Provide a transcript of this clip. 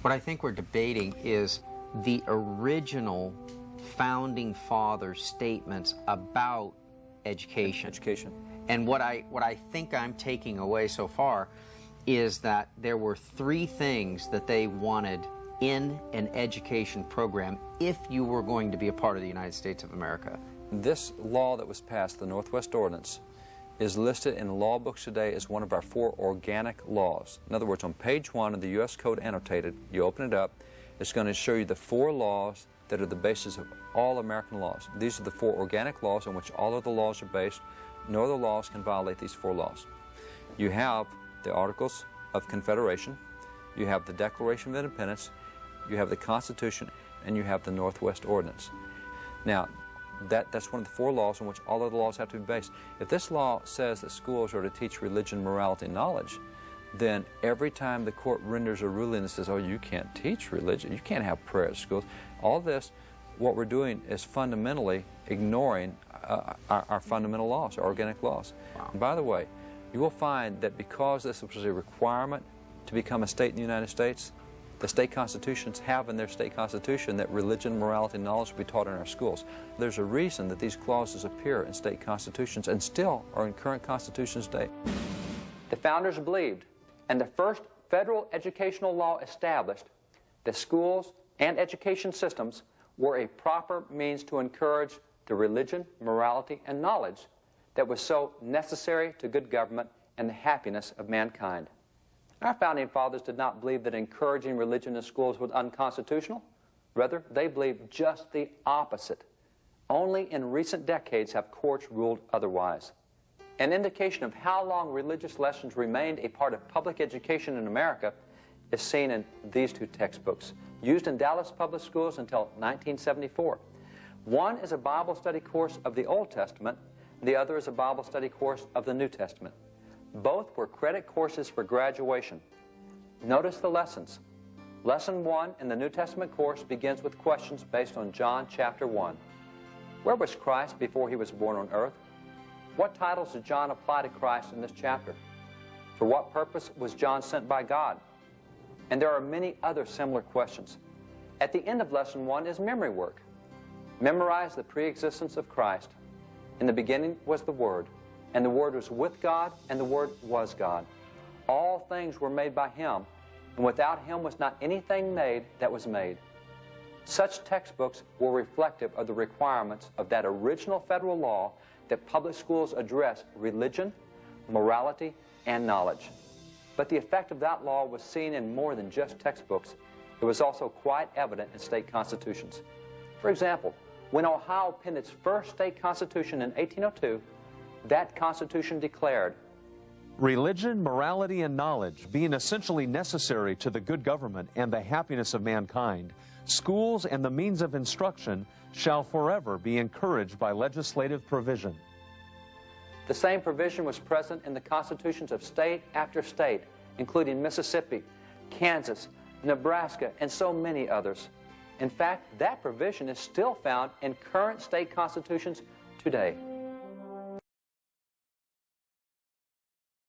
What I think we're debating is the original founding fathers' statements about education. And what I think I'm taking away so far is that there were three things that they wanted in an education program if you were going to be a part of the United States of America. This law that was passed, the Northwest Ordinance, is listed in law books today as one of our 4 organic laws. In other words, on page 1 of the U.S. Code Annotated, you open it up, it's going to show you the 4 laws that are the basis of all American laws. These are the 4 organic laws on which all of the laws are based. No other laws can violate these 4 laws. You have the Articles of Confederation, you have the Declaration of Independence, you have the Constitution, and you have the Northwest Ordinance. Now, that's one of the 4 laws on which all other laws have to be based. If this law says that schools are to teach religion, morality, and knowledge, then every time the court renders a ruling that says, oh, you can't teach religion, you can't have prayer at schools, all this, what we're doing is fundamentally ignoring our fundamental laws, our organic laws. Wow. And by the way, you will find that because this was a requirement to become a state in the United States, the state constitutions have in their state constitution that religion, morality, and knowledge will be taught in our schools. There's a reason that these clauses appear in state constitutions and still are in current constitutions today. The founders believed, and the first federal educational law established, that schools and education systems were a proper means to encourage the religion, morality, and knowledge that was so necessary to good government and the happiness of mankind. Our founding fathers did not believe that encouraging religion in schools was unconstitutional. Rather, they believed just the opposite. Only in recent decades have courts ruled otherwise. An indication of how long religious lessons remained a part of public education in America is seen in these 2 textbooks, used in Dallas public schools until 1974. One is a Bible study course of the Old Testament, the other is a Bible study course of the New Testament. Both were credit courses for graduation. Notice the lessons. Lesson 1 in the New Testament course begins with questions based on John chapter 1. Where was Christ before he was born on earth? What titles did John apply to Christ in this chapter? For what purpose was John sent by God? And there are many other similar questions. At the end of lesson 1 is memory work. Memorize the pre-existence of Christ. In the beginning was the Word, and the Word was with God, and the Word was God. All things were made by Him, and without Him was not anything made that was made. Such textbooks were reflective of the requirements of that original federal law that public schools address religion, morality, and knowledge. But the effect of that law was seen in more than just textbooks. It was also quite evident in state constitutions. For example, when Ohio penned its first state constitution in 1802, that constitution declared, religion, morality, and knowledge being essentially necessary to the good government and the happiness of mankind, schools and the means of instruction shall forever be encouraged by legislative provision. The same provision was present in the constitutions of state after state, including Mississippi, Kansas, Nebraska, and so many others. In fact, that provision is still found in current state constitutions today.